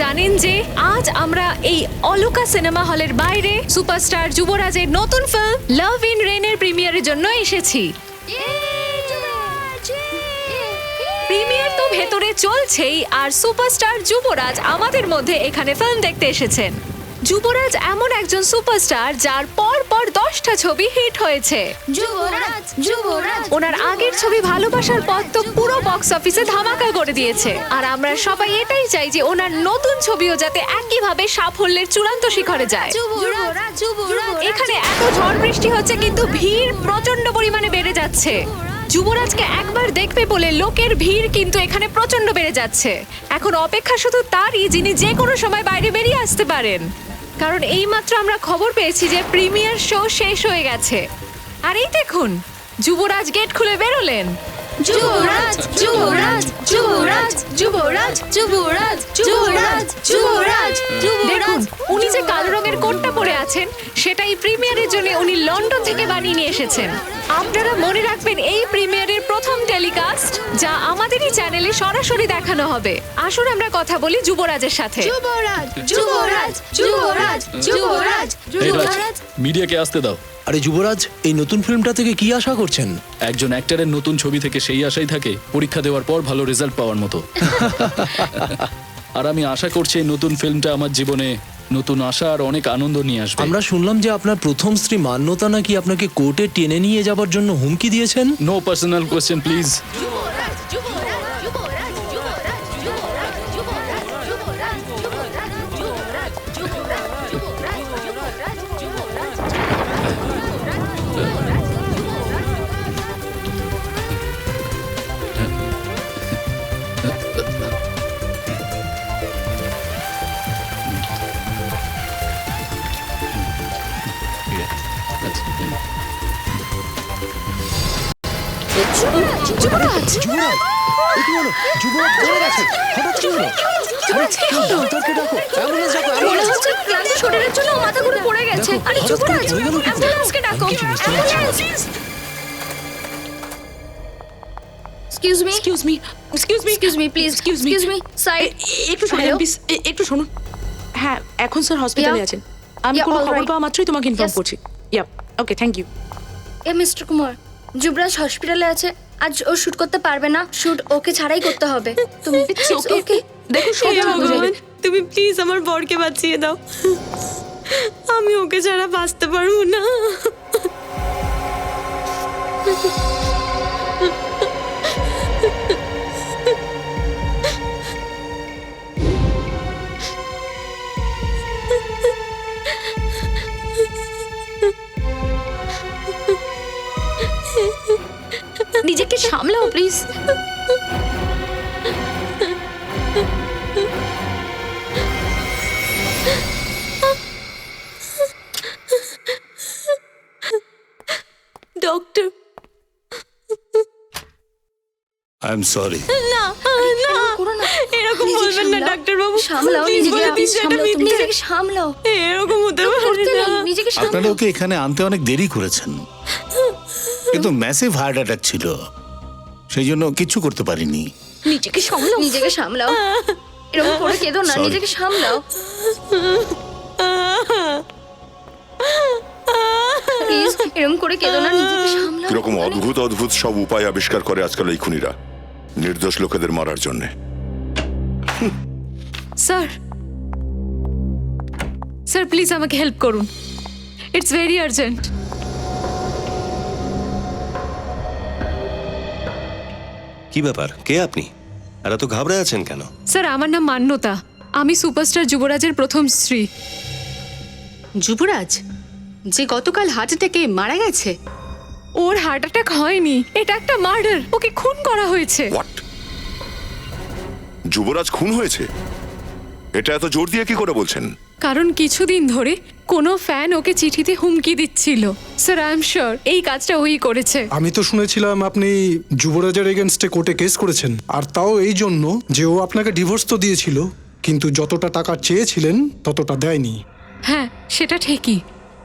জানেন যে আজ আমরা এই অলোকা সিনেমা হলের বাইরে সুপারস্টার যুবরাজের নতুন ফিল্ম লাভ ইন রেইনের প্রিমিয়ারের জন্য এসেছি। প্রিমিয়ার তো ভেতরে চলছেই, আর সুপারস্টার যুবরাজ আমাদের মধ্যে এখানে ফিল্ম দেখতে এসেছেন। যুবরাজ এমন একজন সুপারস্টার যার পর পর 10টা ছবি হিট হয়েছে। যুবরাজ যুবরাজ ওনার আগের ছবি ভালোবাসার পথ তো পুরো বক্স অফিসে ধামাকা করে দিয়েছে, আর আমরা সবাই এটাই চাই যে ওনার নতুন ছবিও যাতে একইভাবে সাফল্যের চূড়ান্ত শিখরে যায়। যুবরাজ যুবরাজ এখানে এত ঝড় বৃষ্টি হচ্ছে কিন্তু ভিড় প্রচন্ড পরিমাণে বেড়ে যাচ্ছে। যুবরাজকে একবার দেখবে বলে লোকের ভিড় কিন্তু এখানে প্রচন্ড বেড়ে যাচ্ছে। এখন অপেক্ষা শুধু তারই যিনি যে কোনো সময় বাইরে বেরিয়ে আসতে পারেন, কারণ এইমাত্র আমরা খবর পেয়েছি যে প্রিমিয়ার শো শেষ হয়ে গেছে। আর এই দেখুন, যুবরাজ গেট খুলে বেরোলেন। যুবরাজ যুবরাজ যুবরাজ যুবরাজ যুবরাজ যুবরাজ যুবরাজ দেখুন, উনি যে কালো রঙের কোটটা পরে আছেন সেটাই প্রিমিয়ারের জন্য উনি লন্ডন থেকে বানিয়ে নিয়ে এসেছেন। আপনারা মনে রাখবেন এই প্রিমিয়ারের প্রথম টেলিকাস্ট যা আমাদেরই চ্যানেলে সরাসরি দেখানো হবে। আসুন আমরা কথা বলি যুবরাজের সাথে। যুবরাজ যুবরাজ যুবরাজ যুবরাজ যুবরাজ মিডিয়াকে আসতে দাও। আরে যুবরাজ, এই নতুন ফিল্মটা থেকে কি আশা করছেন? একজন অ্যাক্টরের নতুন ছবি থেকে সেই আশাই থাকে পরীক্ষা দেওয়ার পর ভালো রেজাল্ট পাওয়ার মতো। আর আমি আশা করছি এই নতুন ফিল্মটা আমার জীবনে নতুন আশা আর অনেক আনন্দ নিয়ে আসবে। আমরা শুনলাম যে আপনার প্রথম স্ত্রী মান্যতা নাকি আপনাকে কোর্টে টেনে নিয়ে যাবার জন্য হুমকি দিয়েছেন। No personal question please. Yuvraj, এ কি হলো? যুবরাজ পড়ে গেছে। হঠাৎ কি হলো? ডাক্তারকে ডাকো, অ্যাম্বুলেন্স ডাকো, মনে অ্যাম্বুলেন্স। হচ্ছে ক্লান্ত শরীরের জন্য মাথা ঘুরে পড়ে গেছে। আরে হঠাৎ করে যুবরাজ পড়ে গেল কি করে? অ্যাম্বুলেন্সকে ডাকো। আমি কিছু বুঝতে পারছি না। Excuse me excuse me please excuse me side একটু শুনুন Hello? প্লিজ, একটু শুনুন। হ্যাঁ, এখন স্যার হসপিটালে Yeah. আছেন। আমি Yeah, কোনো all খবর right. পাওয়া মাত্রই তোমাকে ইনফর্ম Yes. করছি। ইয়া, ওকে, থ্যাংক ইউ। মিস্টার কুমার, যুবরাজ হসপিটালে আছে। আজ ও শুট করতে পারবে না। শুট ওকে ছাড়াই করতে হবে। তুমি ওকে দেখো সোজা হয়ে যাবে। তুমি প্লিজ আমার বরকে বাঁচিয়ে দাও। আমি ওকে ছাড়া বাঁচতে পারবো না। নিজেকে সামলাও please. Doctor, I am sorry. না না, করো না। এরকম নিজেকে বলবেন না সামলাও। ডাক্তার বাবু। সামলাও Please নিজেকে, বলে দিন যে এটা সামলাও, তুমি মিথ্যে। নিজেকে সামলাও। এরকম হতে পারে করতে না। নেই, নিজেকে আপনারা সামলাও। ওকে এখানে আনতে অনেক দেরি করেছেন, কিন্তু ম্যাসিভ হার্ট অ্যাটাক ছিল, সেই জন্য কিচ্ছু করতে পারিনি। নিজেকে সামলাও, নিজেকে সামলাও। এরকম করে কেঁদো না, Sorry. নিজেকে সামলাও প্লিজ। এরকম করে কেঁদো না, নিজেকে সামলাও। কিরকম অদ্ভুত অদ্ভুত সব উপায় আবিষ্কার করে আজকাল এই খুনিরা নির্দোষ লোকেদের মারার জন্য। স্যার, স্যার প্লিজ আমাকে হেল্প করুন, ইটস ভেরি আর্জেন্ট। কি ব্যাপার, কে আপনি? আর এত ঘাবড়ে আছেন কেন? স্যার আমার নাম মান্যতা, আমি সুপারস্টার যুবরাজের প্রথম স্ত্রী। যুবরাজ যে গতকাল হার্ট অ্যাটাকে মারা গেছে? ওর হার্ট অ্যাটাক হয়নি, এটা একটা মার্ডার, ওকে খুন করা হয়েছে। হোয়াট? যুবরাজ খুন হয়েছে? এটা এত জোর দিয়ে কি করে বলছেন? কারণ কিছুদিন ধরে কোনো ফ্যান ওকে চিঠিতে হুমকি দিচ্ছিল। স্যার আই এম শিওর এই কাজটা ওই করেছে। আমি তো শুনেছিলাম আপনি যুবরাজের এগেনস্টে কোর্টে কেস করেছেন, আর তাও এই জন্য যে ও আপনাকে ডিভোর্স তো দিয়েছিল, কিন্তু যতটা টাকা চেয়েছিলেন ততটা দেয়নি। হ্যাঁ সেটা ঠিকই,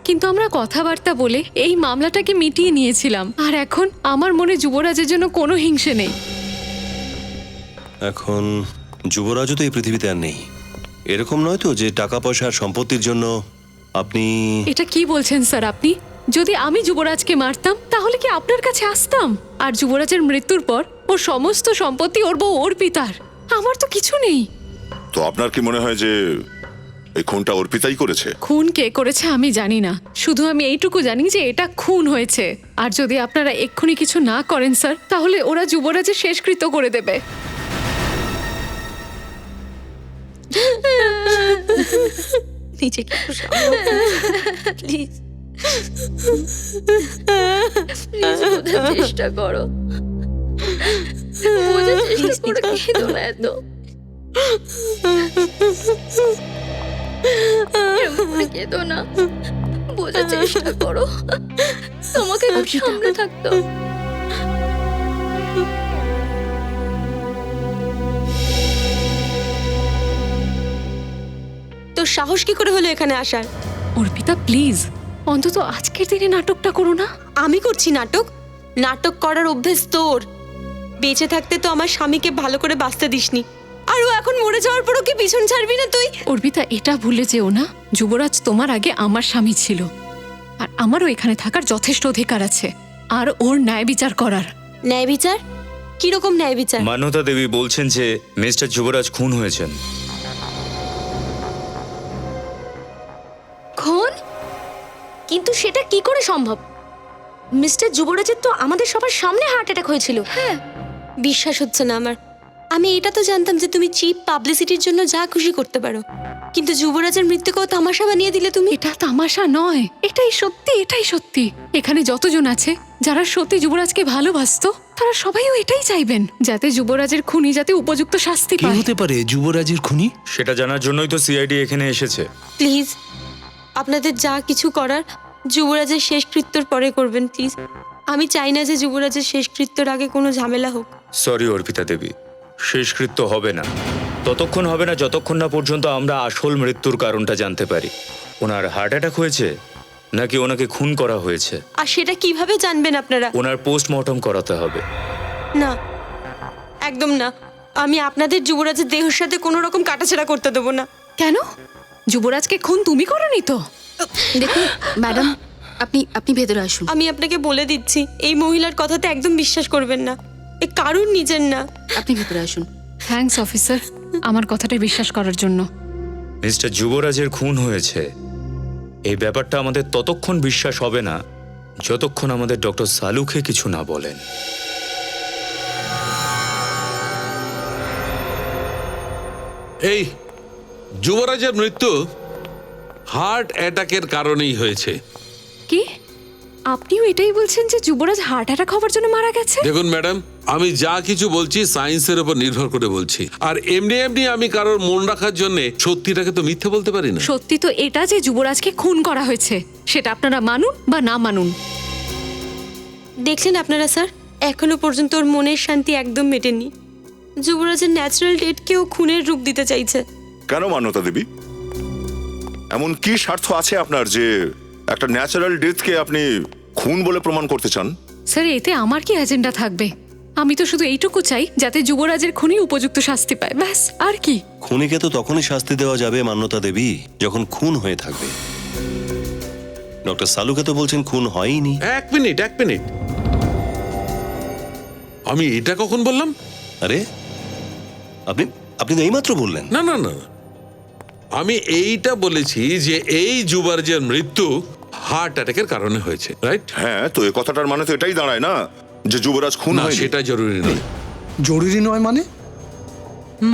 কিন্তু আমরা কথাবার্তা বলে এই মামলাটাকে মিটিয়ে নিয়েছিলাম, আর এখন আমার মনে যুবরাজের জন্য কোনো হিংসে নেই। এখন যুবরাজও তো এই পৃথিবীতে আর নেই, এরকম নয় তো যে টাকা পয়সা আর সম্পত্তির জন্য আপনি এটা কি বলছেন স্যার আপনি? যদি আমি যুবরাজকে মারতাম তাহলে কি আপনার কাছে আসতাম? আর যুবরাজের মৃত্যুর পর ওর সমস্ত সম্পত্তি ওর বউ অর্পিতার, আমার তো কিছু নেই। তো আপনার কি মনে হয় যে এই খুনটা অর্পিতাই করেছে? খুন কে করেছে আমি জানি না, শুধু আমি এইটুকু জানি যে এটা খুন হয়েছে। আর যদি আপনারা এক্ষুনি কিছু না করেন স্যার, তাহলে ওরা যুবরাজের শেষকৃত্য করে দেবে। নিজেকে প্লিজ বোঝার চেষ্টা করো, বোঝার চেষ্টা করো, কেঁদো না এত। এরকম করে কেঁদো না, বোঝার চেষ্টা করো, তোমাকে খুব সামনে থাকতো। তোর সাহস কি করে হলো এখানে আসার? অর্পিতা প্লিজ, অন্তত আজকের দিনে নাটকটা করো না। আমি করছি নাটক? নাটক করার অভ্যেস তোর। বেঁচে থাকতে তো আমার স্বামীকে ভালো করে বাঁচতে দিসনি, আর ও এখন মরে যাওয়ার পরও কি পিছন ছাড়বি না তুই? অর্পিতা এটা ভুলে যেও না, যুবরাজ তোমার আগে আমার স্বামী ছিল, আর আমারও এখানে থাকার যথেষ্ট অধিকার আছে, আর ওর ন্যায় বিচার করার। ন্যায় বিচার? কিরকম ন্যায় বিচার? মান্যতা দেবী বলছেন যে মিস্টার যুবরাজ খুন হয়েছেন। খুন? কিন্তু সেটা কি করে সম্ভব? মিস্টার যুবরাজের তো আমাদের সবার সামনে হার্ট অ্যাটাক হয়েছিল। হ্যাঁ, বিশ্বাস হচ্ছে না আমার। আমি এটা তো জানতাম যে তুমি চিপ পাবলিসিটির জন্য যা খুশি করতে পারো, কিন্তু যুবরাজের মৃত্যুকেও তামাশা বানিয়ে দিলে তুমি। এটা তামাশা নয়, এটাই সত্যি, এটাই সত্যি। এখানে যতজন আছে যারা সত্যি যুবরাজকে ভালোবাসতো, তারা সবাইও এটাই চাইবেন, যাতে যুবরাজের খুনি যাতে উপযুক্ত শাস্তি কি পায়। হতে পারে যুবরাজের খুনি? সেটা জানার জন্যই তো সিআইডি এখানে এসেছে। প্লিজ, আপনাদের যা কিছু করার যুবরাজের শেষকৃত্যর পরে করবেন প্লিজ। আমি চাই না যে যুবরাজের শেষকৃত্যর আগে কোনো ঝামেলা হোক। সরি অর্পিতা দেবী, শেষকৃত্য হবে না। ততক্ষণ হবে না যতক্ষণ না পর্যন্ত আমরা আসল মৃত্যুর কারণটা জানতে পারি। ওনার হার্ট অ্যাটাক হয়েছে নাকি ওনাকে খুন করা হয়েছে, আর সেটা কিভাবে জানবেন আপনারা? ওনার পোস্টমর্টম করাতে হবে। না, একদম না। আমি আপনাদের যুবরাজের দেহের সাথে কোনো রকম কাটাছেড়া করতে দেবো না। কেন? যুবরাজকে খুন তুমি করনি তো? দেখুন ম্যাডাম, আপনি ভেতরে আসুন। আমি আপনাকে বলে দিচ্ছি, এই মহিলার কথাতে একদম বিশ্বাস করবেন না। এ কারুর নিজের না। আপনি ভেতরে আসুন। থ্যাঙ্কস অফিসার, আমার কথাটা বিশ্বাস করার জন্য। মিস্টার যুবরাজের খুন হয়েছে এই ব্যাপারটা আমাদের ততক্ষণ বিশ্বাস হবে না যতক্ষণ আমাদের ডক্টর সালুকে কিছু না বলেন। এই যুবরাজের মৃত্যু হার্ট অ্যাটাকের কারণেই হয়েছে। কি আপনিও এটাই বলছেন যে যুবরাজ হার্ট অ্যাটাক হওয়ার জন্য মারা গেছে? দেখুন ম্যাডাম, আমি যা কিছু বলছি সায়েন্সের উপর নির্ভর করে বলছি, আর এমনি এমনি আমি কারোর মন রাখার জন্য সত্যিটাকে তো মিথ্যে বলতে পারি না। সত্যি তো এটা যে যুবরাজকে খুন করা হয়েছে, সেটা আপনারা মানুন বা না মানুন। দেখলেন আপনারা স্যার, এখনো পর্যন্ত ওর মনের শান্তি একদম মেটেনি। যুবরাজের ন্যাচারাল ডেটকেও খুনের রূপ দিতে চাইছে। কেন মান্যতা দেবী? এমন কি স্বার্থ আছে আপনার যে একটা ন্যাচারাল ডেথকে আপনি খুন বলে প্রমাণ করতে চান? স্যার, এতে আমার কি এজেন্ডা থাকবে? আমি তো শুধু এইটুকু চাই যাতে যুবরাজের খুনি উপযুক্ত শাস্তি পায়, ব্যাস। আর কি? খুনিকে তো তখনই শাস্তি দেওয়া যাবে মান্যতা দেবী যখন খুন হয়ে থাকবে। ডক্টর সালুকে তো বলছেন খুন হয়নি। এক মিনিট। আমি এটা কখন বললাম? আরে আপনি তো এইমাত্র বললেন। না, আমি এইটা বলেছি যে এই যুবরাজের মৃত্যু হার্ট অ্যাটাকের কারণে হয়েছে, রাইট? হ্যাঁ, তো এই কথাটার মানে তো এটাই দাঁড়ায় না যে যুবরাজ খুন না, হয়নি। সেটা জরুরি নয়। জরুরি নয় মানে?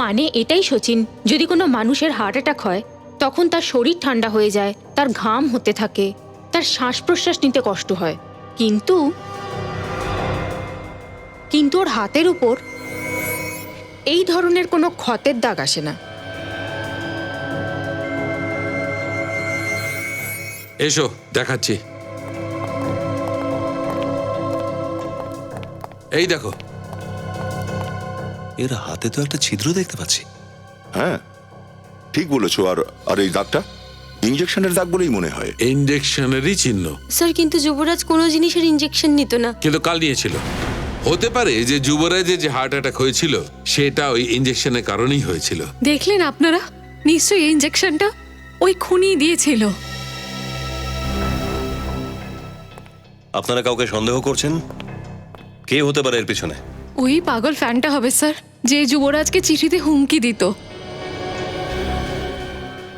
মানে এটাই সচিন, যদি কোনো মানুষের হার্ট অ্যাটাক হয় তখন তার শরীর ঠান্ডা হয়ে যায়, তার ঘাম হতে থাকে, তার শ্বাস প্রশ্বাস নিতে কষ্ট হয়, কিন্তু ওর হাতের উপর এই ধরনের কোনো ক্ষতের দাগ আসে না। এসো দেখাচ্ছি। এই দেখো, এর হাতে তো একটা ছিদ্র দেখতে পাচ্ছি। হ্যাঁ, ঠিক বলেছো। আর এই দাগটা ইনজেকশনের দাগ বলেই মনে হয়। ইনজেকশনেরই চিহ্ন। স্যার, কিন্তু যুবরাজ কোনো জিনিসের ইনজেকশন নিত না। কিন্তু কাল নিয়েছিল। হতে পারে যে যুবরাজের যে হার্ট অ্যাটাক হয়েছিল সেটা ওই ইনজেকশনের কারণেই হয়েছিল। দেখলেন আপনারা, নিশ্চয়ই এই ইঞ্জেকশনটা ওই খুনি দিয়েছিল। আপনারা কাউকে সন্দেহ করছেন? কে হতে পারে এর পিছনে? ওই পাগল ফ্যানটা হবে স্যার, যে যুবরাজকে চিঠিতে হুমকি দিত।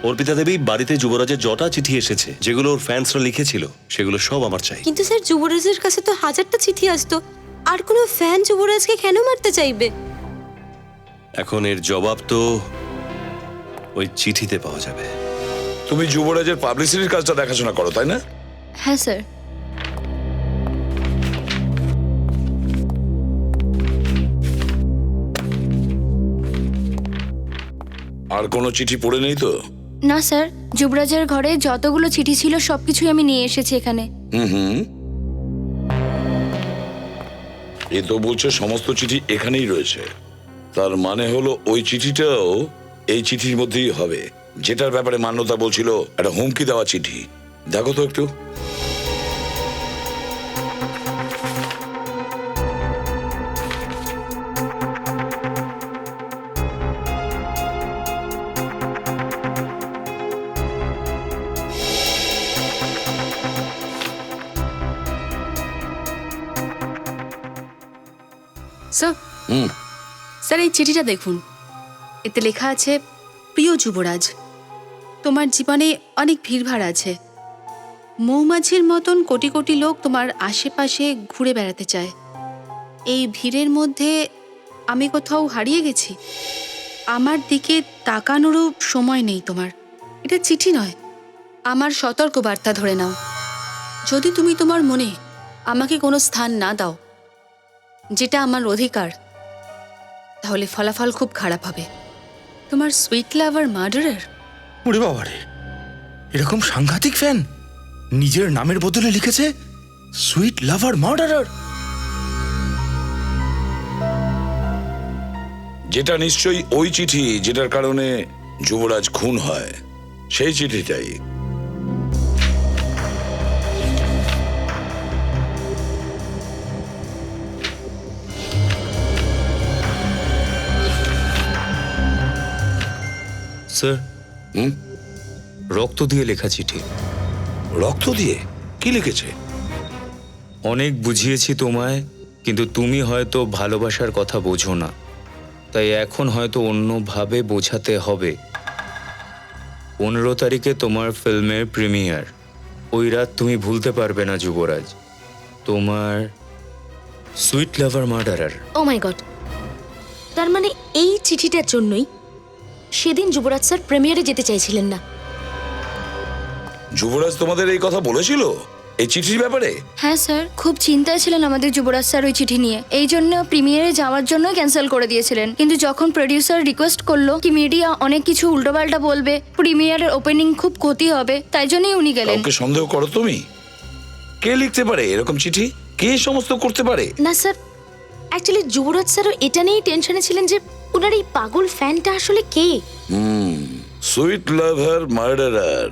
অর্পিতা দেবী, বাড়িতে যুবরাজের যটা চিঠি এসেছে, যেগুলো ওর ফ্যান্সরা লিখেছিল, সেগুলো সব আমার চাই। কিন্তু স্যার যুবরাজের কাছে তো হাজারটা চিঠি আসতো, আর কোনো ফ্যান যুবরাজকে কেন মারতে চাইবে? এখন এর জবাব তো ওই চিঠিতে পাওয়া যাবে। তুমি যুবরাজের পাবলিসিটির কাজটা দেখাশোনা করো, তাই না? হ্যাঁ স্যার। আর কোনো চিঠি পড়ে নেই তো? না স্যার, যুবরাজের ঘরে যতগুলো চিঠি ছিল সবকিছুই আমি নিয়ে এসেছি এখানে। হুম। এ তো বলছে সমস্ত চিঠি এখানেই রয়েছে। তার মানে হলো ওই চিঠিটাও এই চিঠির মধ্যেই হবে, যেটার ব্যাপারে মান্যতা বলছিল একটা হুমকি দেওয়া চিঠি। দেখো তো একটু। স্যার এই চিঠিটা দেখুন, এতে লেখা আছে, প্রিয় যুবরাজ, তোমার জীবনে অনেক ভিড়ভাড় আছে। মৌমাছির মতন কোটি কোটি লোক তোমার আশেপাশে ঘুরে বেড়াতে চায়। এই ভিড়ের মধ্যে আমি কোথাও হারিয়ে গেছি। আমার দিকে তাকানোরও সময় নেই তোমার। এটা চিঠি নয়, আমার সতর্ক বার্তা ধরে নাও। যদি তুমি তোমার মনে আমাকে কোনো স্থান না দাও, যেটা আমার অধিকার, তাহলে ফলাফল খুব খারাপ হবে। তোমার সুইট লাভার মার্ডারার। ওরে বাবারে, এরকম সাংঘাতিক ফ্যান নিজের নামের বদলে লিখেছে সুইট লাভার মার্ডারার। যেটা নিশ্চয়ই ওই চিঠি যেটার কারণে যুবরাজ খুন হয়, সেই চিঠিটাই। স্যার, রক্ত দিয়ে লেখা চিঠি। রক্ত দিয়ে? কি লিখেছে? অনেক বুঝিয়েছি তোমায়, কিন্তু তুমি হয়তো ভালোবাসার কথা বোঝো না, তাই এখন হয়তো অন্যভাবে বোঝাতে হবে। 15 তারিখে তোমার ফিল্মের প্রিমিয়ার। ওই রাত তুমি ভুলতে পারবে না যুবরাজ। তোমার সুইট লাভার মার্ডারার। ও মাই গড, তার মানে এই চিঠিটার জন্যই সেদিন যুবরাজ স্যার প্রিমিয়ারে যেতে চাইছিলেন না। যুবরাজ তোমাদের এই কথা বলেছিল এই চিঠির ব্যাপারে? হ্যাঁ স্যার, খুব চিন্তায় ছিলেন আমাদের যুবরাজ স্যার ওই চিঠি নিয়ে। এই জন্য প্রিমিয়ারে যাওয়ার জন্য ক্যান্সেল করে দিয়েছিলেন। কিন্তু যখন প্রডিউসার রিকোয়েস্ট করলো কি মিডিয়া অনেক কিছু উল্টোপাল্টা বলবে, প্রিমিয়ারের ওপেনিং খুব ক্ষতি হবে, তাই জন্যই উনি গেলেন। কাউকে সন্দেহ করো তুমি? কে লিখতে পারে এরকম চিঠি? কে সমস্ত করতে পারে? না স্যার, অ্যাকচুয়ালি যুবরাজ স্যারও এটা নিয়েই টেনশনে ছিলেন যে ওনার এই পাগল ফ্যানটা আসলে কে। সুইট লাভার মার্ডারার।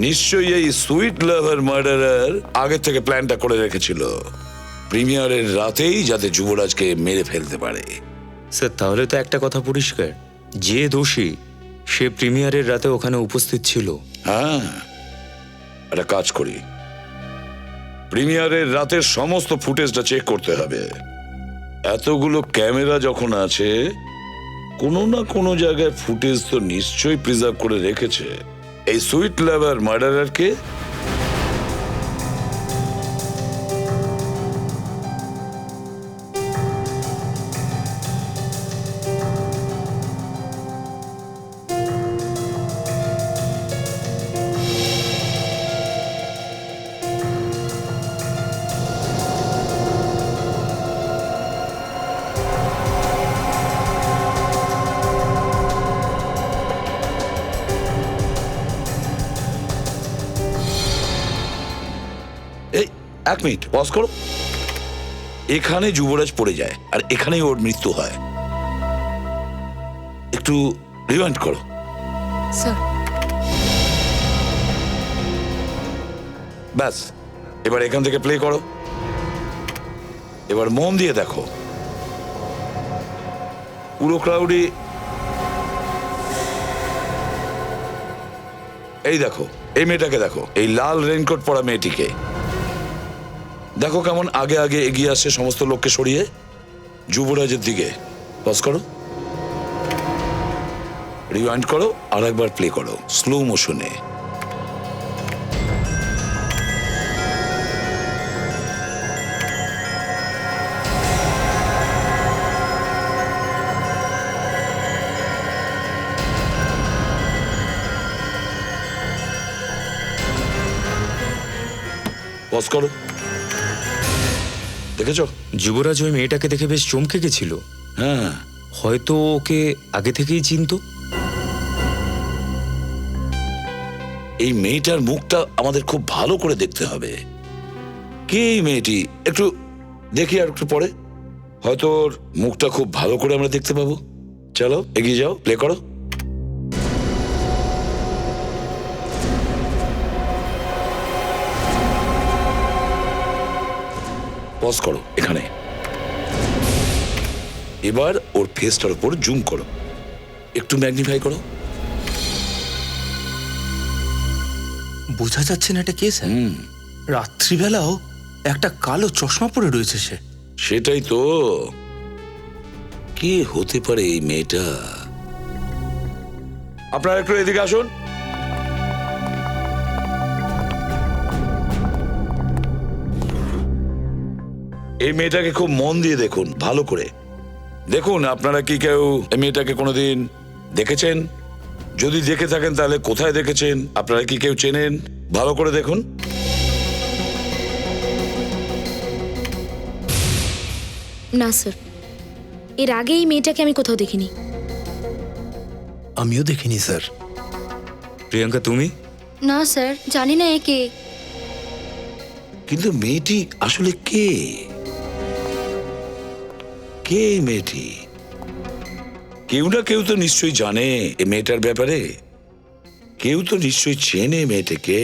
নিশ্চয়ই এই সুইট লাভার মার্ডারার আগে থেকে প্ল্যানটা করে রেখেছিল প্রিমিয়ারের রাতেই, যাতে যুবরাজকে মেরে ফেলতে পারে। স্যার, তাহলে তো একটা কথা পরিষ্কার, যে দোষী সে প্রিমিয়ারের রাতে ওখানে উপস্থিত ছিল। হ্যাঁ, একটা কাজ করি, প্রিমিয়ারের রাতের সমস্ত ফুটেজটা চেক করতে হবে। এতগুলো ক্যামেরা যখন আছে, কোনো না কোনো জায়গায় ফুটেজ তো নিশ্চয়ই প্রিজার্ভ করে রেখেছে এই সুইট লাভার মার্ডারারকে। এক মিনিট পজ করো। এখানে যুবরাজ পড়ে যায় আর এখানেই ওর মৃত্যু হয়। একটু রিমাইন্ড করো। স্যার, ব্যাস, এবার এখান থেকে প্লে করো। এবার মন দিয়ে দেখো, পুরো ক্রাউডই এই দেখো, এই মেয়েটাকে দেখো, এই লাল রেইনকোট পরা মেয়েটিকে দেখো কেমন আগে আগে এগিয়ে আসছে সমস্ত লোককে সরিয়ে যুবরাজের দিকে। পজ করো, রিওয়াইন্ড করো, আর একবার প্লে করো স্লো মোশনে। পজ করো। দেখেছো যুবরাজ ওই মেয়েটাকে দেখে বেশ চমকে গেছিল। হ্যাঁ, হয়তো ওকে আগে থেকেই চিনতো। এই মেয়েটার মুখটা আমাদের খুব ভালো করে দেখতে হবে। কে এই মেয়েটি একটু দেখি, আর একটু পরে হয়তো ওর মুখটা খুব ভালো করে আমরা দেখতে পাবো। চলো এগিয়ে যাও, প্লে করো। পজ করো এখানে। এবার ওর ফেসটার উপর জুম করো, একটু ম্যাগনিফাই করো। বোঝা যাচ্ছে না এটা কে স্যার? রাত্রিবেলাও একটা কালো চশমা পরে রয়েছে সে। সেটাই তো, কে হতে পারে এই মেয়েটা? আপনারা একটু এদিকে আসুন। এই মেয়েটাকে খুব মন দিয়ে দেখুন, ভালো করে দেখুন। আপনারা কি কেউ এই মেয়েটাকে কোনোদিন দেখেছেন? যদি দেখে থাকেন তাহলে কোথায় দেখেছেন? আপনারা কি কেউ চেনেন? ভালো করে দেখুন। না স্যার, এর আগে এই মেয়েটাকে আমি কোথাও দেখিনি। আমিও দেখিনি স্যার। প্রিয়াঙ্কা তুমি? না স্যার, জানি না একে। কিন্তু মেয়েটি আসলে কে? কে এই মেয়েটি? কেউ না কেউ তো নিশ্চয়ই জানে এই মেয়েটার ব্যাপারে। কেউ তো নিশ্চয়ই চেনে মেয়েটাকে।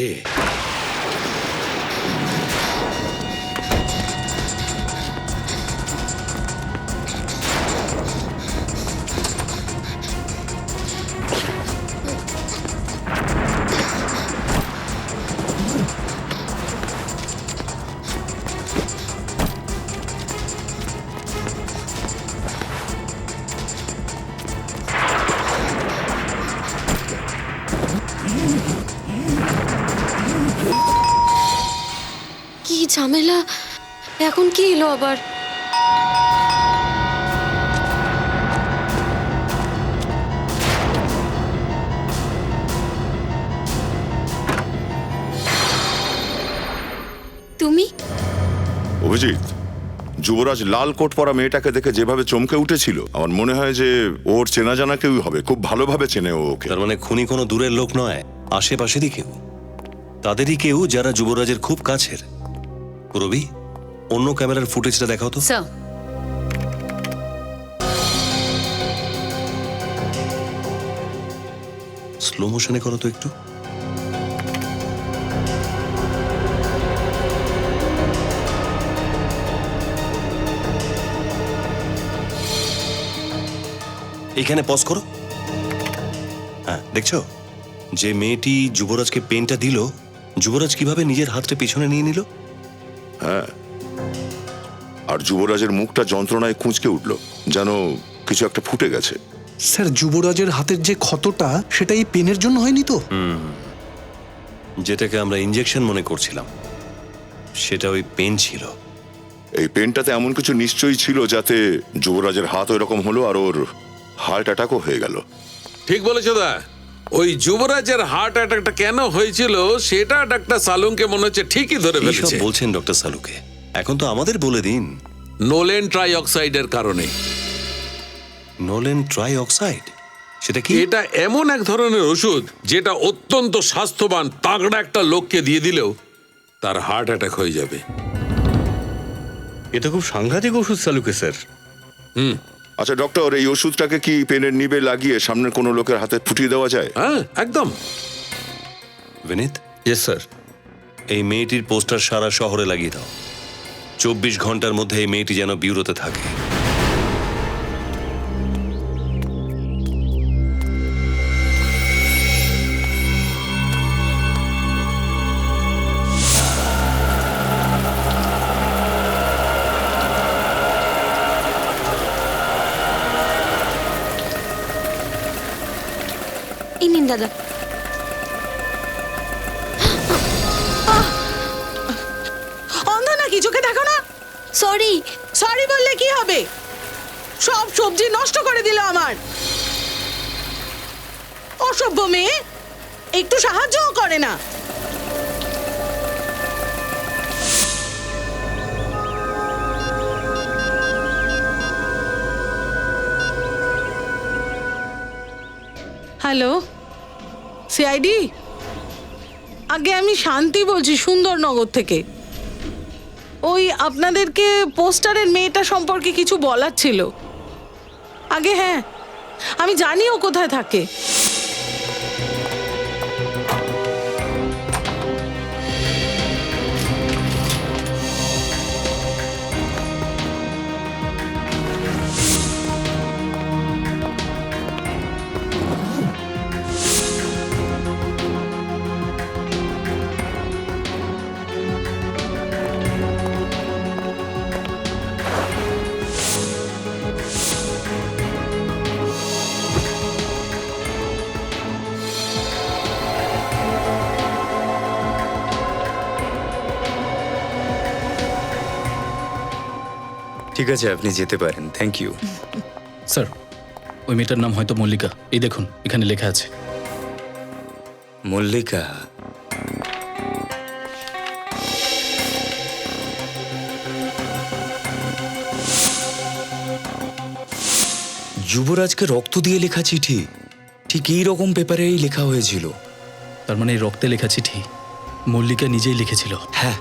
কি ঝামেলা, এখন কি এলো আবার? তুমি? অভিজিৎ, যুবরাজ লাল কোট পরা মেয়েটাকে দেখে যেভাবে চমকে উঠেছিল, আমার মনে হয় যে ওর চেনা জানা কেউ হবে, খুব ভালোভাবে চেনে ও ওকে। তার মানে খুনি কোনো দূরের লোক নয়, আশেপাশেরই কেউ, তাদেরই কেউ যারা যুবরাজের খুব কাছের। রবি, অন্য ক্যামেরার ফুটেজটা দেখাও তো। স্যার, স্লো মোশনে করো তো একটু। এখানে পজ করো। হ্যাঁ, দেখছো যে মেয়েটি যুবরাজকে পেনটা দিল, যুবরাজ কিভাবে নিজের হাতটা পিছনে নিয়ে নিল। হ্যাঁ, আর যুবরাজের মুখটা যন্ত্রণায় কুঁচকে উঠল, যেন কিছু একটা ফুটে গেছে। স্যার, যুবরাজের হাতের যে ক্ষতটা সেটা এই পেনের জন্য হয়নি তো? যেটাকে আমরা ইনজেকশন মনে করছিলাম সেটা ওই পেন ছিল। এই পেনটাতে এমন কিছু নিশ্চয়ই ছিল যাতে যুবরাজের হাত ওই রকম হলো, আর ওর হার্ট অ্যাটাকও হয়ে গেল। ঠিক বলেছো দা। ওই যুবরাজের হার্ট অ্যাটাকটা কেন হয়েছিল সেটা ডাক্তার সালুংকে মনে হচ্ছে ঠিকই ধরে এইসব ফেলেছে। বলছেন ডক্টর সালুকে, এখন তো আমাদের বলে দিন। নোলেন ট্রাইঅক্সাইডের কারণে। নোলেন ট্রাইঅক্সাইড? সেটা কি? এটা এমন এক ধরনের ওষুধ যেটা অত্যন্ত স্বাস্থ্যবান তাগড়া একটা লোককে দিয়ে দিলেও তার হার্ট অ্যাটাক হয়ে যাবে। এটা খুব সাংঘাতিক ওষুধ সালুকে স্যার। আচ্ছা ডক্টর, এই ওষুধটাকে কি পেনের নিবে লাগিয়ে সামনের কোনো লোকের হাতে ফুটিয়ে দেওয়া যায়? হ্যাঁ, একদম। বিনীত? Yes sir. এই মেয়েটির পোস্টার সারা শহরে লাগিয়ে দাও। 24 ঘন্টার মধ্যে এই মেয়েটি যেন বিউরোতে থাকে। দাদা। অন্ধ নাকি, চোখে দেখো না? সরি। সরি বললে কি হবে? সব সবজি নষ্ট করে দিল আমার। অসভ্য মেয়ে, একটু সাহায্যও করে না। Hello, CID? আগে আমি শান্তি বলছি, সুন্দরনগর থেকে। ওই আপনাদেরকে পোস্টারের মেয়েটা সম্পর্কে কিছু বলার ছিল। আগে হ্যাঁ, আমি জানি ও কোথায় থাকে। ঠিক আছে, আপনি যেতে পারেন। Thank you. স্যার, ওই মেয়েটার নাম হয়তো মল্লিকা। এই দেখুন, এখানে লেখা আছে। মল্লিকা? যুবরাজকে রক্ত দিয়ে লেখা চিঠি, ঠিক এই রকম পেপারেই লেখা হয়েছিল। তার মানে এই রক্তে লেখা চিঠি মল্লিকা নিজেই লিখেছিল? হ্যাঁ,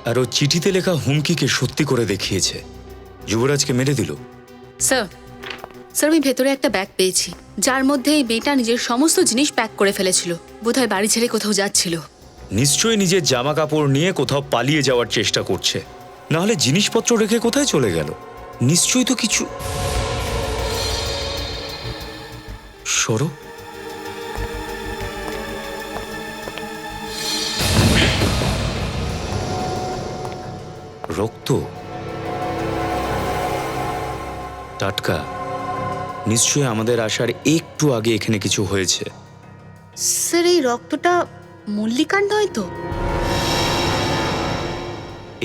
আর ও চিঠিতে লেখা হুমকিকে সত্যি করে দেখিয়েছে। যুবরাজকে মেরে দিল। স্যার, স্যার আমি ভেতরে একটা ব্যাগ পেয়েছি, যার মধ্যে এই মেয়েটা নিজের সমস্ত জিনিস প্যাক করে ফেলেছিল। বোধহয় বাড়ি ছেড়ে কোথাও যাচ্ছিল। নিশ্চয়ই নিজের জামা কাপড় নিয়ে কোথাও পালিয়ে যাওয়ার চেষ্টা করছে, নাহলে জিনিসপত্র রেখে কোথায় চলে গেল? নিশ্চয়ই তো কিছু। সরো। রক্ত টাটকা, নিশ্চয়ই আমাদের আসার একটু আগে এখানে কিছু হয়েছে। স্যার এই রক্তটা মল্লিকার নয় তো?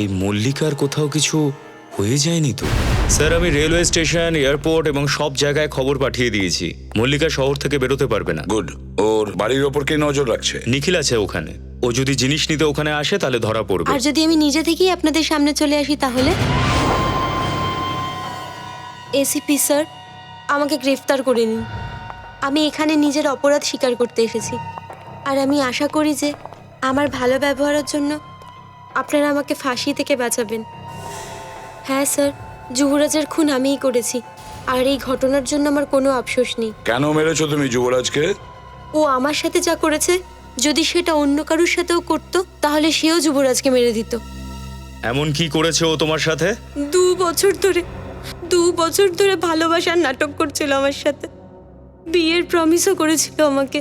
এই মল্লিকার কোথাও কিছু হয়ে যায়নি তো? স্যার, আমি রেলওয়ে স্টেশন, এয়ারপোর্ট এবং সব জায়গায় খবর পাঠিয়ে দিয়েছি। মল্লিকা শহর থেকে বেরোতে পারবে না। গুড। ওর বাড়ির ওপর কে নজর রাখছে? নিখিল আছে ওখানে। ও যদি জিনিস নিতে ওখানে আসে তাহলে ধরা পড়বে। আর যদি আমি নিজে থেকেই আপনাদের সামনে চলে আসি তাহলে? এসিপি স্যার, আমাকে গ্রেফতার করে নিন। আমি এখানে নিজের অপরাধ স্বীকার করতে এসেছি, আর আমি আশা করি যে আমার ভালো ব্যবহারের জন্য আপনারা আমাকে ফাঁসি থেকে বাঁচাবেন। হ্যাঁ স্যার, যুবরাজের খুন আমিই করেছি, আর এই ঘটনার জন্য আমার কোনো আফসোস নেই। কেন মেরেছো তুমি যুবরাজকে? ও আমার সাথে যা করেছে, যদি সেটা অন্য কারুর সাথেও করতো তাহলে সেও যুবরাজকে মেরে দিত। এমন কি করেছে ও তোমার সাথে? 2 বছর ধরে ভালোবাসার নাটক করছিল আমার সাথে। বিয়ের প্রমিসও করেছিল আমাকে,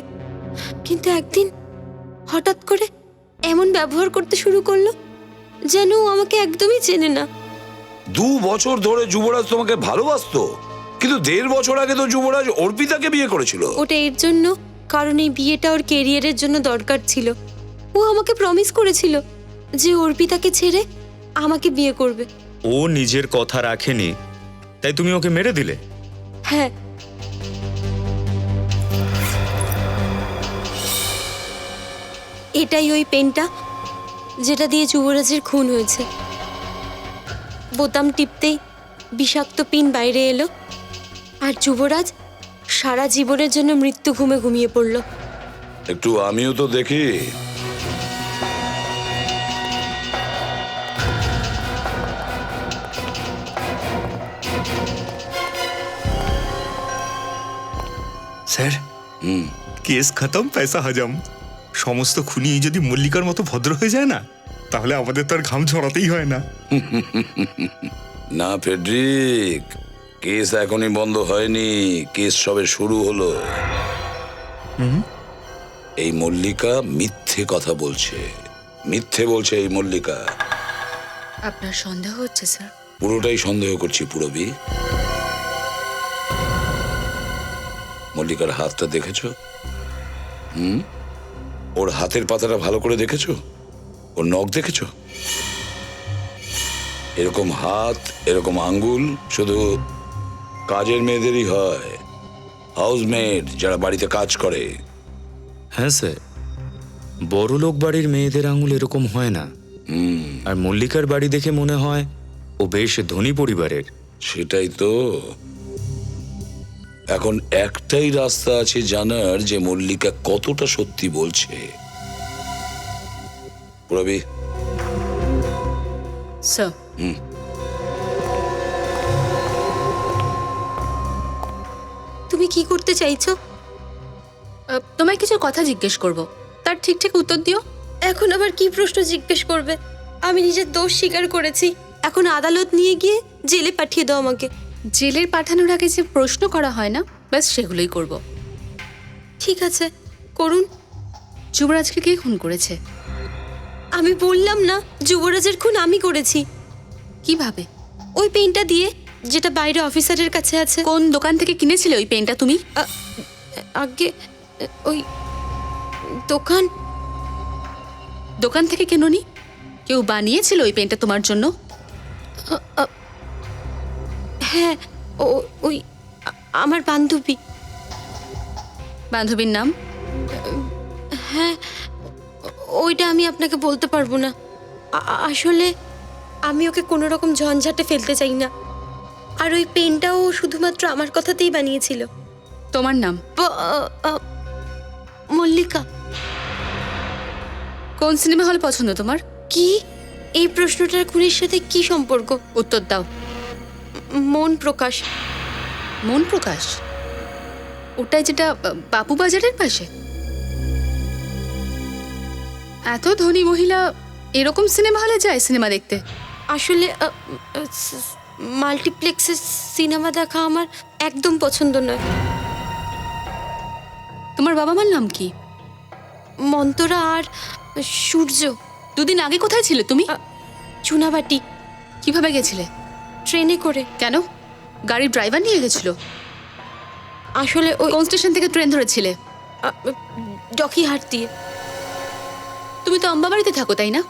কিন্তু একদিন হঠাৎ করে এমন ব্যবহার করতে শুরু করলো যেন ও আমাকে একদমই চেনে না। 2 বছর ধরে যুবরাজ তোমাকে ভালোবাসতো, কিন্তু 1.5 বছর আগে তো যুবরাজ অর্পিতাকে বিয়ে করেছিল। ওটা এর জন্য, কারণ এই বিয়েটা ওর কেরিয়ারের জন্য দরকার ছিল। ও আমাকে প্রমিস করেছিল যে অর্পিতাকে ছেড়ে আমাকে বিয়ে করবে। ও নিজের কথা রাখেনি, তাই তুমি ওকে মেরে দিলে? হ্যাঁ, এটাই ওই পেনটা যেটা দিয়ে যুবরাজের খুন হয়েছে। বোতাম টিপতেই বিষাক্ত পিন বাইরে এলো, আর যুবরাজ সারা জীবনের জন্য মৃত্যু ঘুমে ঘুমিয়ে পড়ল। একটু আমিও তো দেখি। স্যার, কেস খতম, পয়সা হজম। সমস্ত খুনি যদি মল্লিকার মতো ভদ্র হয়ে যায় না, তাহলে আমাদের তো আর ঘাম ঝরাতেই হয় না। না ফেডরিক, কেস এখনই বন্ধ হয়নি, কেস সবে শুরু হলো। এই মল্লিকা মিথ্যে কথা বলছে, মিথ্যে বলছে এই মল্লিকা। আপনার সন্দেহ হচ্ছে স্যার? পুরোটাই সন্দেহ করছি পুরবি। মল্লিকার হাতটা দেখেছো? ওর হাতের পাতাটা ভালো করে দেখেছো? ওর নখ দেখেছো? এরকম হাত, এরকম আঙ্গুল শুধু কাজের মেয়েদেরই হয়, হাউসমেড যারা বাড়িতে কাজ করে। হ্যাঁ স্যার, বড়লোক বাড়ির মেয়েদের আঙুল এরকম হয় না। আর মল্লিকার বাড়ি দেখে মনে হয় ও বেশ ধনী পরিবারের। সেটাই তো। এখন একটাই রাস্তা আছে জানার যে মল্লিকা কতটা সত্যি বলছে। রবি, স্যার, তুমি কি করতে চাইছো? তোমায় কিছু কথা জিজ্ঞেস করব, তার ঠিক ঠিক উত্তর দিও। এখন আবার কি প্রশ্ন জিজ্ঞেস করবে? আমি নিজের দোষ স্বীকার করেছি, এখন আদালত নিয়ে গিয়ে জেলে পাঠিয়ে দাও আমাকে। জেলের পাঠানোর আগে যে প্রশ্ন করা হয় না, ব্যাস সেগুলোই করব। ঠিক আছে, করুন। যুবরাজকে কে খুন করেছে? আমি বললাম না, যুবরাজের খুন আমি করেছি। কিভাবে? ওই পেনটা দিয়ে, যেটা বাইরে অফিসারের কাছে আছে। কোন দোকান থেকে কিনেছিলে ওই পেনটা তুমি? আগে ওই দোকান দোকান থেকে কেননি? কেউ বানিয়েছিল ওই পেনটা তোমার জন্য? হ্যাঁ, ওই আমার বান্ধবী। বান্ধবীর নাম? হ্যাঁ, ওইটা আমি আপনাকে বলতে পারবো না। আসলে আমি ওকে কোনো রকম ঝঞ্ঝাটে ফেলতে চাই না। আর ওই পেনটাও শুধুমাত্র আমার কথাতেই বানিয়েছিল। তোমার নাম? মল্লিকা। কোন সিনেমা হল পছন্দ তোমার? কি? এই প্রশ্নটার খুনির সাথে কি সম্পর্ক? উত্তর দাও। মন প্রকাশ। মন প্রকাশ? ওটাই যেটা বাপু বাজারের পাশে? এত ধনী মহিলা এরকম সিনেমা হলে যায় সিনেমা দেখতে? আসলে মাল্টিপ্লেক্সে সিনেমা দেখা আমার একদম পছন্দ নয়। তোমার বাবা মার নাম কি? মন্তরা আর সূর্য। দুদিন আগে কোথায় ছিলে তুমি? চুনাবাটি। কিভাবে গেছিলে? ট্রেনে করে। কেন? গাড়ির ড্রাইভার নিয়ে গেছিল? আসলে ওই কোন স্টেশন থেকে ট্রেন ধরেছিলে? ডকিহাট দিয়ে। তুমি তো আম্বাবাড়িতে থাকো, তাই না?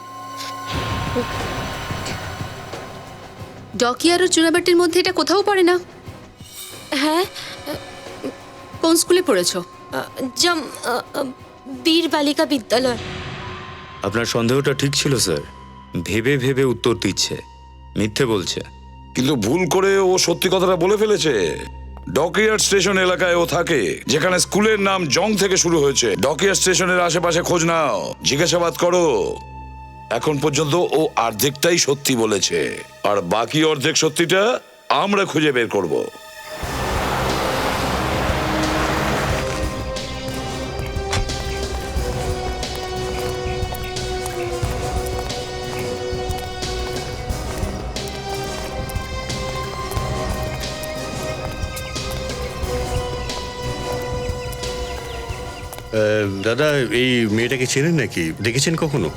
ডকিয়ার ও চুনাবাটির মধ্যে এটা কোথাও পড়ে না? হ্যাঁ। কোন স্কুলে পড়েছো? বীর বালিকা বিদ্যালয়। আপনার সন্দেহটা ঠিক ছিল স্যার। ভেবে ভেবে উত্তর দিচ্ছে, মিথ্যে বলছে। কিন্তু ভুল করে ও সত্যি কথাটা বলে ফেলেছে। ডকিয়ার্ড স্টেশন এলাকায় ও থাকে, যেখানে স্কুলের নাম জং থেকে শুরু হয়েছে। ডকিয়ার্ড স্টেশনের আশেপাশে খোঁজ নাও, জিজ্ঞাসাবাদ করো। এখন পর্যন্ত ও অর্ধেকটাই সত্যি বলেছে, আর বাকি অর্ধেক সত্যিটা আমরা খুঁজে বের করব। দাদা, এই মেয়েটাকে চেনেন নাকি? দেখেছেন কখনো?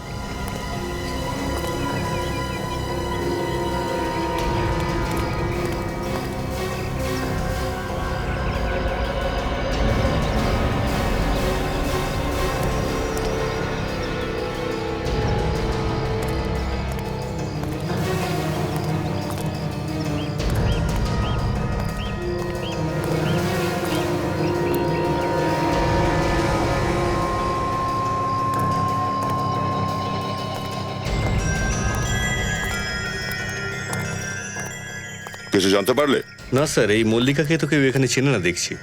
কিছু জানতে পারলে? না স্যার, এই মল্লিকাকে তো কেউ এখানে চেনে না দেখছি।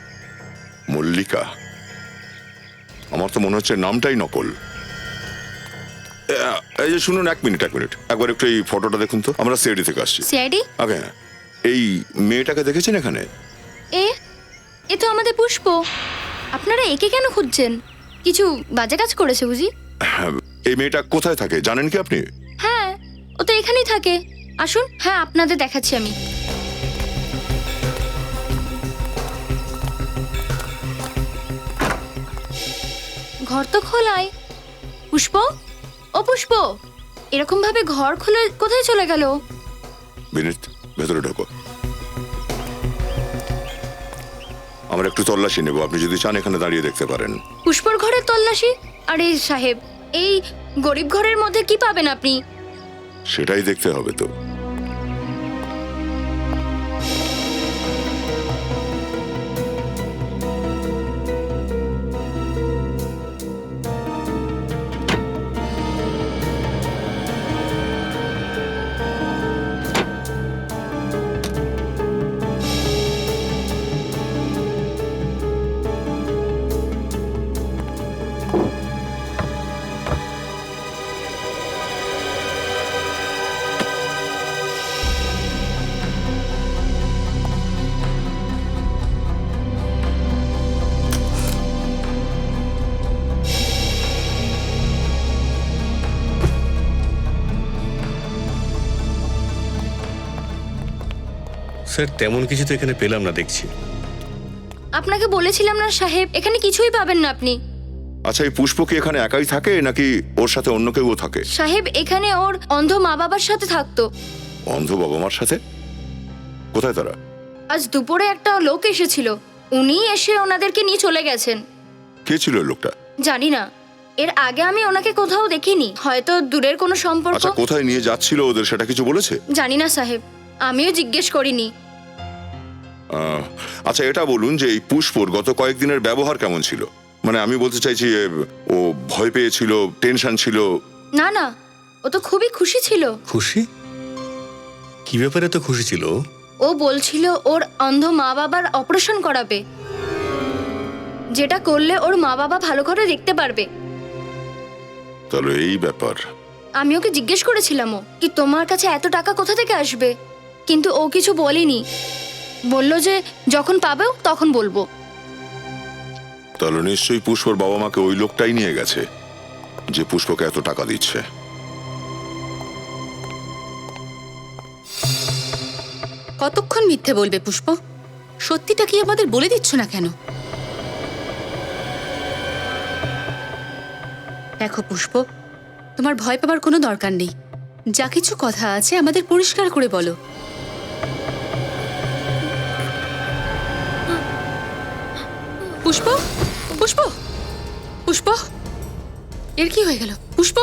মল্লিকা? আমার তো মনে হচ্ছে নামটাই নকল। এই যে শুনুন, এক মিনিট একবার একটু এই ফটোটা দেখুন তো। আমরা সিআইডি থেকে আসছি। সিআইডি? ওকে, এই মেয়েটাকে দেখেছেন এখানে? এ তো আমাদের পুষ্প। আপনারা একে কেন খুঁজছেন? কিছু বাজে কাজ করেছে বুঝি? এই মেয়েটা কোথায় থাকে জানেন কি আপনি? হ্যাঁ, ও তো এখানেই থাকে। আসুন, হ্যাঁ আপনাদের দেখাচ্ছি আমি। ঘর তো খোলাই। পুষ্প, ও পুষ্প, এরকম ভাবে ঘর খুলে কোথায় চলে গেল? বিনীত, ভেতরে ঢোকো। আমরা একটু তল্লাশি নেব, আপনি যদি চান এখানে দাঁড়িয়ে দেখতে পারেন। পুষ্পর ঘরের তল্লাশি? আরে সাহেব, এই গরিব ঘরের মধ্যে কি পাবেন আপনি? সেটাই দেখতে হবে তো। স্যার তেমন কিছু তো এখানে পেলাম না দেখছি। আপনাকে বলেছিলাম না সাহেব, এখানে কিছুই পাবেন না আপনি। আচ্ছা, এই পুষ্প কি এখানে একাই থাকে নাকি ওর সাথে অন্য কেউ থাকে? সাহেব, এখানে ওর অন্ধ মা বাবার সাথে থাকতো। অন্ধ বাবা মার সাথে? কোথায় তারা? আজ দুপুরে একটা লোক এসেছিল, উনি এসে ওনাদেরকে নিয়ে চলে গেছেন। কে ছিল ওই লোকটা? জানি না, এর আগে আমি ওনাকে কোথাও দেখিনি, হয়তো দূরের কোনো সম্পর্ক। আচ্ছা, কোথায় নিয়ে যাচ্ছিল ওদের সেটা কিছু বলেছে? জানি না সাহেব, আমিও জিজ্ঞেস করিনি। আচ্ছা, এটা বলুন যে এই পুষ্পর গত কয়েকদিনের ব্যবহার কেমন ছিল? মানে আমি বলতে চাইছি, ও ভয় পেয়েছিল, টেনশন ছিল? না না, ও তো খুবই খুশি ছিল। খুশি? কি ব্যাপারে তো খুশি ছিল? ও বলছিল ওর অন্ধ মা বাবার অপারেশন করাবে, যেটা করলে ওর মা বাবা ভালো করে দেখতে পারবে। তাহলে এই ব্যাপার। আমি ওকে জিজ্ঞেস করেছিলাম কি তোমার কাছে এত টাকা কোথা থেকে আসবে, কিন্তু ও কিছু বলেনি, বলল যে যখন পাবেও তখন বলবো। তাহলে নিশ্চয়ই পুষ্পর বাবা মাকে ওই লোকটাই নিয়ে গেছে যে পুষ্পকে এত টাকা দিচ্ছে। কতক্ষণ মিথ্যে বলবে পুষ্প? সত্যিটা কি আমাদের বলে দিচ্ছ না কেন? দেখো পুষ্প, তোমার ভয় পাবার কোনো দরকার নেই। যা কিছু কথা আছে আমাদের পরিষ্কার করে বলো। পুষ্প, পুষ্প, পুষ্প, এর কি হয়ে গেল? পুষ্প,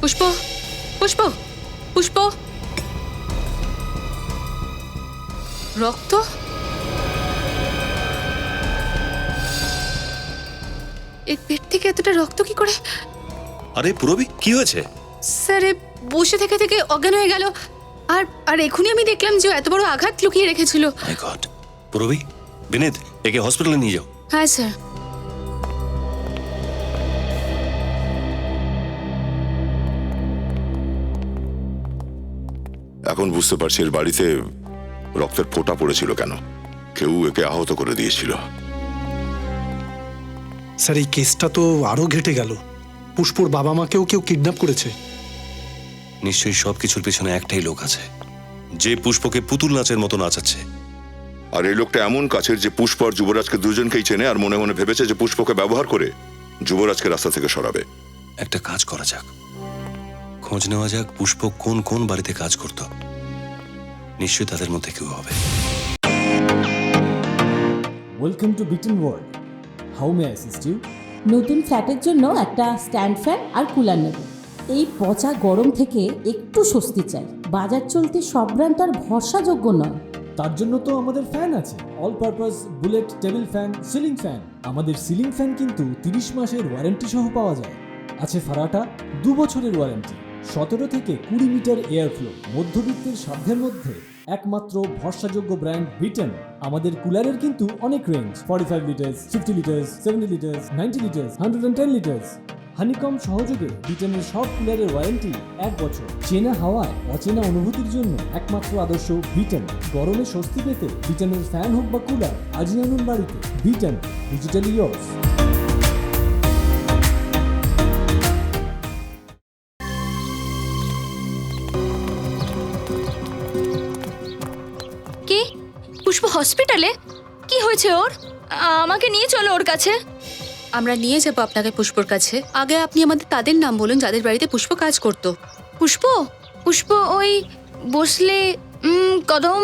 পুষ্প, পুষ্প, পুষ্প, রক্ত? এর পেট থেকে এতটা রক্ত কি করে? আরে পুরবি, কি হয়েছে? স্যার, বসে থেকে থেকে অজ্ঞান হয়ে গেল। আর আর এখনই আমি দেখলাম যে এত বড় আঘাত লুকিয়ে রেখেছিল। মাই গড। পুরবি, বিনীত, একে হসপিটালে নিয়ে যাও। হ্যাঁ স্যার। এখন বুঝতে পারছি এর বাড়িতে রক্তের ফোঁটা পড়েছিল কেন। কেউ একে আহত করে দিয়েছিল। স্যার, এই কেসটা তো আরো ঘেটে গেল। পুষ্পর বাবা মাকেও কেউ কিডন্যাপ করেছে। নিশ্চয়ই সবকিছুর পেছনে একটাই লোক আছে, যে পুষ্পকে পুতুল নাচের মতো নাচাচ্ছে। আর এই লোকটা এমন কাছের যে পুষ্প আর যুবরাজকে দুজনকেই চেনে, আর মনে মনে ভেবেছে যে পুষ্পকে ব্যবহার করে যুবরাজকে রাস্তা থেকে সরাবে। একটা কাজ করা যাক, খোঁজ নেওয়া যাক পুষ্প কোন কোন বাড়িতে কাজ করত। নিশ্চয়ই তাদের মধ্যে কেউ হবে। Welcome to bitten world. How may assist you? নতুন ফ্ল্যাটের জন্য একটা স্ট্যান্ড ফ্যান আর কুলার নেব। এই পচা গরম থেকে একটু স্বস্তি চাই। বাজার চলতে সব ব্র্যান্ড তো আর ভরসাযোগ্য নয়। তার জন্য তো আমাদের ফ্যান আছে, all purpose bullet table fan, ceiling fan. আমাদের সিলিং ফ্যান কিন্তু 30 মাসের ওয়ারেন্টি সহ পাওয়া যায়। আছে ফারাটা 2 বছরের ওয়ারেন্টি, 17 থেকে 20 মিটার এয়ার ফ্লো, মধ্যবিত্তের সাধ্যের মধ্যে একমাত্র ভরসাযোগ্য ব্র্যান্ড বিটেন। আমাদের কুলারের কিন্তু অনেক range, 45 litres, 50 litres, 70 litres, 90 litres, 110 litres. Honeycomb সহযোগে বিটেনের সব কুলারের ওয়ারেন্টি 1 বছর। চেনা হাওয়ায় অচেনা অনুভূতির জন্য একমাত্র আদর্শ বিটেন। গরমে স্বস্তি পেতে বিটেনের ফ্যান হোক বা কুলার, আজই আনুন বাড়িতে। Beaten, digitally years. কি? পুষ্প হসপিটালে? কি হয়েছে ওর? আমাকে নিয়ে চলো ওর কাছে। আমরা নিয়ে যাব আপনাকে পুষ্পর কাছে। আগে আপনি আমাদের তাদের নাম বলুন যাদের বাড়িতে পুষ্প কাজ করত। পুষ্প? পুষ্প ওই বসলে কদম।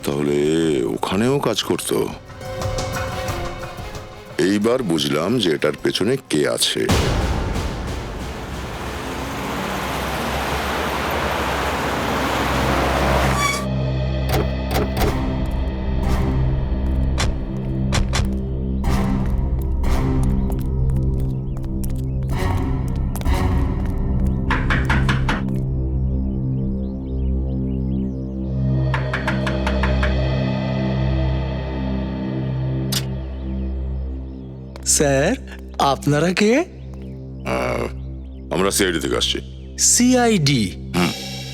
তাহলে ওখানেও কাজ করতো। এইবার বুঝলাম যে এটার পেছনে কে আছে। স্যার আপনারা কে? আমরা সিআইডি থেকে আসছি। সিআইডি?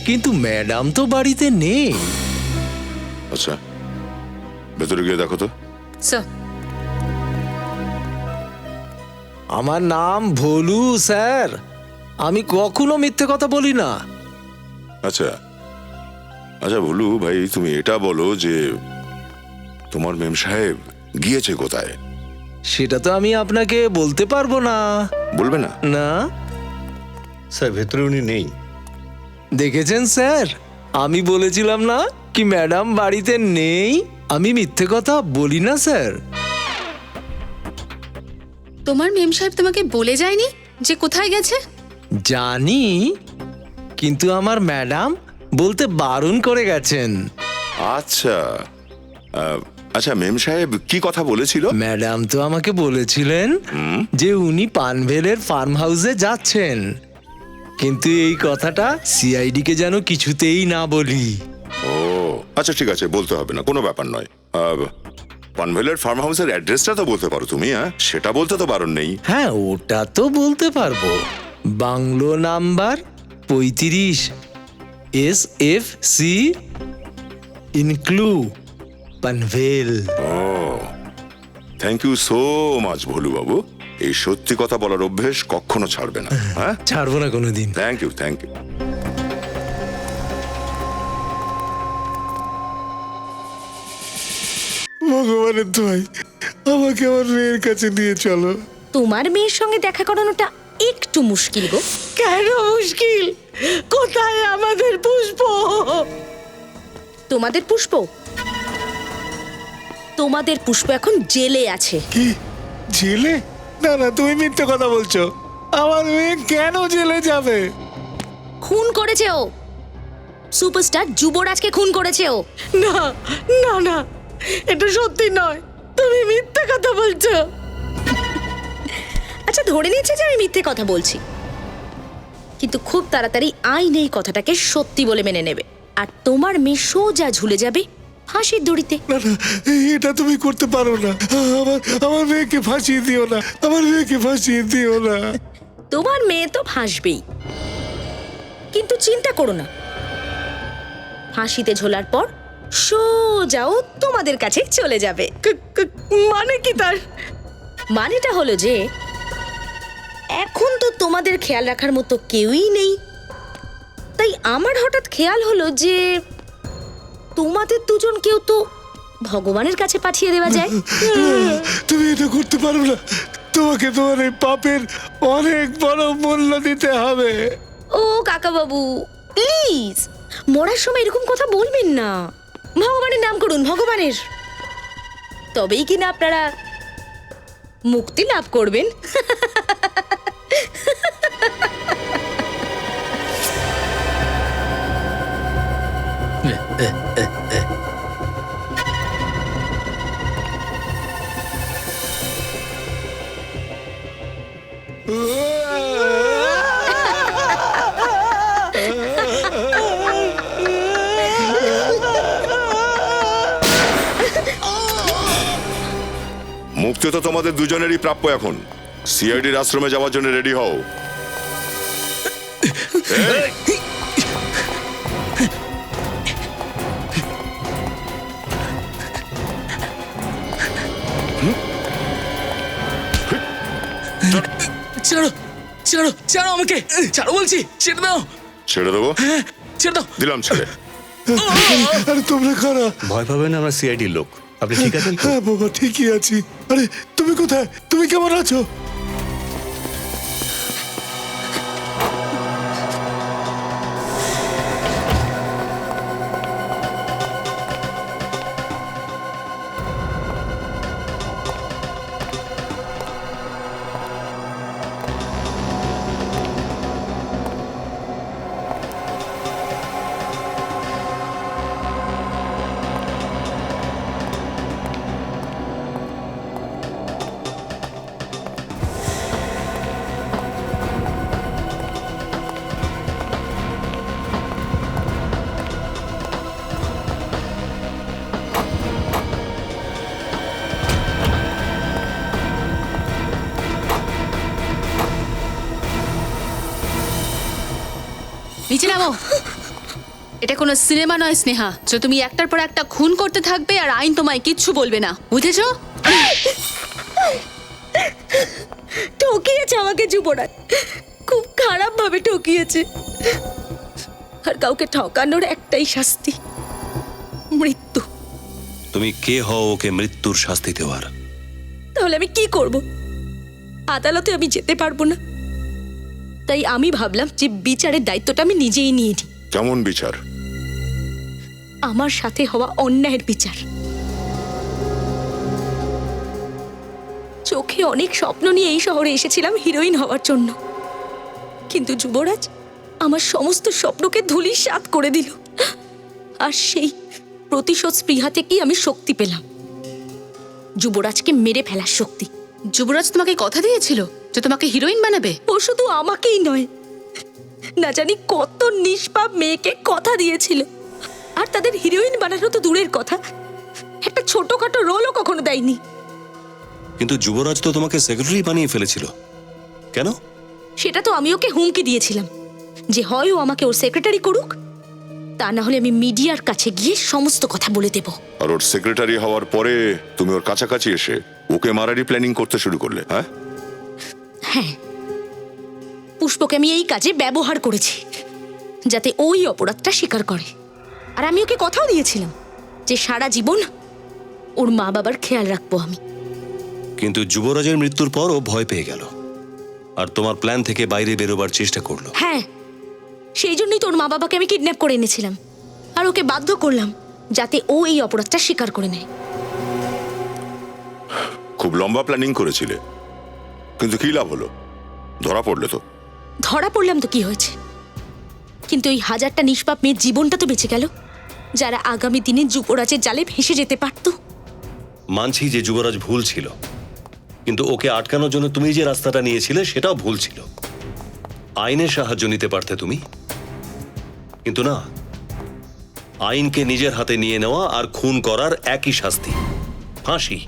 কিন্তু ম্যাডাম তো বাড়িতে নেই। আচ্ছা, ভেতরে গিয়ে দেখো তো। স্যার, আমার নাম ভোলু স্যার, আমি কখনো মিথ্যে কথা বলি না। আচ্ছা আচ্ছা ভুলু ভাই, তুমি এটা বলো যে তোমার মেম সাহেব গিয়েছে কোথায়? সেটা তো আমি আপনাকে বলতে পারবো না। বলবে না? না স্যার, ভেতরে উনি নেই। দেখেছেন স্যার, আমি বলেছিলাম না কি ম্যাডাম বাড়িতে নেই। আমি মিথ্যে কথা বলি না স্যার। তোমার মেম সাহেব তোমাকে বলে যায়নি যে কোথায় গেছে? জানি, কিন্তু আমার ম্যাডাম বলতে বারণ করে গেছেন। আচ্ছা আচ্ছা, মেম সাহেব কি কথা বলেছিল? ম্যাডাম তো আমাকে বলেছিলেন যে উনি পানভেলের ফার্ম হাউসে যাচ্ছেন, কিন্তু এই কথাটা সিআইডি কে যেন কিছুতেই না বলি। ও আচ্ছা, ঠিক আছে, বলতে হবে না, কোনো ব্যাপার নয়। পানভেলের ফার্ম হাউসের অ্যাড্রেসটা তো বলতে পারো তুমি। হ্যাঁ, সেটা বলতে তো বারণ নেই। হ্যাঁ, ওটা তো বলতে পারবো। বাংলো নাম্বার 35 SFC ইনক্লু পানভেল। ও thank you so much Bholu বাবু। এই সত্যি কথা বলার অভ্যেস কখনো ছাড়বে না। হ্যাঁ, ছাড়বো না কোনোদিন। Thank you, thank you. ভগবানের দোয়াই, আমাকে আমার মেয়ের কাছে নিয়ে চলো। তোমার মেয়ের সঙ্গে দেখা করানোটা একটু মুশকিল গো। কেন মুশকিল? কোথায় আমাদের পুষ্প? তোমাদের পুষ্প? তোমাদের পুষ্প এখন জেলে আছে। কি জেলে? না না, তুমি মিথ্যে কথা বলছো। আমার মেয়ে কেন জেলে যাবে? খুন করেছে ও। সুপারস্টার যুবরাজকে খুন করেছে ও। না না না, এটা সত্যি নয়, তুমি মিথ্যে কথা বলছো। আচ্ছা, ধরে নিয়েছে যে আমি মিথ্যে কথা বলছি, কিন্তু খুব তাড়াতাড়ি আইন এই কথাটাকে সত্যি বলে মেনে নেবে, আর তোমার মেয়ে সোজা ঝুলে যাবে ফাঁসির দড়িতে। না না, এটা তুমি করতে পারো না। আমার মেয়েকে ফাঁসিয়ে দিও না, আমার মেয়েকে ফাঁসিয়ে দিও না। তোমার মেয়ে তো ফাঁসবেই, কিন্তু চিন্তা করো না, ফাঁসিতে ঝোলার পর সোজাও তোমাদের কাছে চলে যাবে। মানে কি তার? মানেটা হলো যে এখন তো তোমাদের খেয়াল রাখার মতো কেউই নেই, তাই আমার হঠাৎ খেয়াল হলো যে তোমাদের দুজনকেও তো ভগবানের কাছে পাঠিয়ে দেওয়া যায়। তুমি এটা করতে পারো না, তোমাকে তোমার এই পাপের অনেক বড় মূল্য দিতে হবে। ও কাকা বাবু, প্লিজ মরার সময় এরকম কথা বলবেন না। ভগবানের নাম করুন, ভগবানের, তবেই কিনা আপনারা মুক্তি লাভ করবেন। মুক্তি তো তোমাদের দুজনেরই প্রাপ্য। এখন সিআইডির আশ্রমে যাওয়ার জন্য রেডি হও। ছাড়ো ছাড়ো ছাড়ো আমাকে, ছাড়ো বলছি, ছেড়ে দাও। ছেড়ে দেবো? ছেড়ে দাও। দিলাম ছেড়ে। আরে তোমরা কারা? ভয় পাবেন না, আমরা সিআইডির লোক। আপনি ঠিক আছেন তো? হ্যাঁ বাবা, ঠিকই আছি। আরে তুমি কোথায়? তুমি কেমন আছো? নিচে নামো। এটা কোনো সিনেমা নয় স্নেহা, যে তুমি একটার পর একটা খুন করতে থাকবে আর আইন তোমায় কিচ্ছু বলবে না, বুঝেছো? ঠকিয়েছে আমাকে যুবরাজ, খুব খারাপ ভাবে ঠকিয়েছে। আর কাউকে ঠকানোর একটাই শাস্তি, মৃত্যু। তুমি কে হও ওকে মৃত্যুর শাস্তি দেওয়ার? তাহলে আমি কি করব? আদালতে আমি যেতে পারবো না, তাই আমি ভাবলাম যে বিচারের দায়িত্বটা আমি নিজেই নিয়ে নিই। কেমন বিচার? আমার সাথে হওয়া অন্যায়ের বিচার। চোখে অনেক স্বপ্ন নিয়ে এই শহরে এসেছিলাম হিরোইন হওয়ার জন্য, কিন্তু যুবরাজ আমার সমস্ত স্বপ্নকে ধূলিসাৎ করে দিল। আর সেই প্রতিশোধ স্পৃহা থেকেই আমি শক্তি পেলাম, যুবরাজকে মেরে ফেলার শক্তি। যুবরাজ তোমাকে কথা দিয়েছিল যে তোমাকে হিরোইন বানাবে? ও শুধু আমাকেই নয়, না জানি কত নিষ্পাপ মেয়েকে কথা দিয়েছিল। আর তাদের হিরোইন বানানো তো দূরের কথা, একটা ছোটখাটো রোলও কখনো দেয়নি। কিন্তু যুবরাজ তো তোমাকে সেক্রেটারি বানিয়ে ফেলেছিল, কেন? সেটা তো আমি ওকে হুমকি দিয়েছিলাম যে হয় ও আমাকে ওর সেক্রেটারি করুক, তা না হলে আমি মিডিয়ার কাছে গিয়ে সমস্ত কথা বলে দেব। আর ওর সেক্রেটারি হওয়ার পরে তুমি ওর কাছাকাছি এসে ওকে মারারই প্ল্যানিং করতে শুরু করলে? হ্যাঁ হ্যাঁ, পুষ্পকে আমি এই কাজে ব্যবহার করেছি যাতে ওই অপরাধটা স্বীকার করে। আর আমি ওকে কথাও দিয়েছিলাম যে সারা জীবন ওর মা বাবার খেয়াল রাখবো আমি। কিন্তু যুবরাজের মৃত্যুর পর ও ভয় পেয়ে গেল আর তোমার প্ল্যান থেকে বাইরে বেরোবার চেষ্টা করলো। হ্যাঁ, সেই জন্যই তোর মা বাবাকে আমি কিডন্যাপ করে এনেছিলাম আর ওকে বাধ্য করলাম যাতে ও এই অপরাধটা স্বীকার করে নেয়। খুব লম্বা প্ল্যানিং করেছিলে, কিন্তু কি লাভ হলো? ধরা পড়লে তো। ধরা পড়লাম তো কি হয়েছে, কিন্তু ওই হাজারটা নিষ্পাপ মেয়ের জীবনটা তো বেঁচে গেল, যারা আগামী দিনে যুবরাজের জালে ভেসে যেতে পারতো। মানছি যে যুবরাজ ভুল ছিল, কিন্তু ওকে আটকানোর জন্য তুমি যে রাস্তাটা নিয়েছিলে সেটাও ভুল ছিল। আইনের সাহায্য নিতে পারতে তুমি, কিন্তু না, আইনকে নিজের হাতে নিয়ে নেওয়া আর খুন করার একই শাস্তি, ফাঁসি।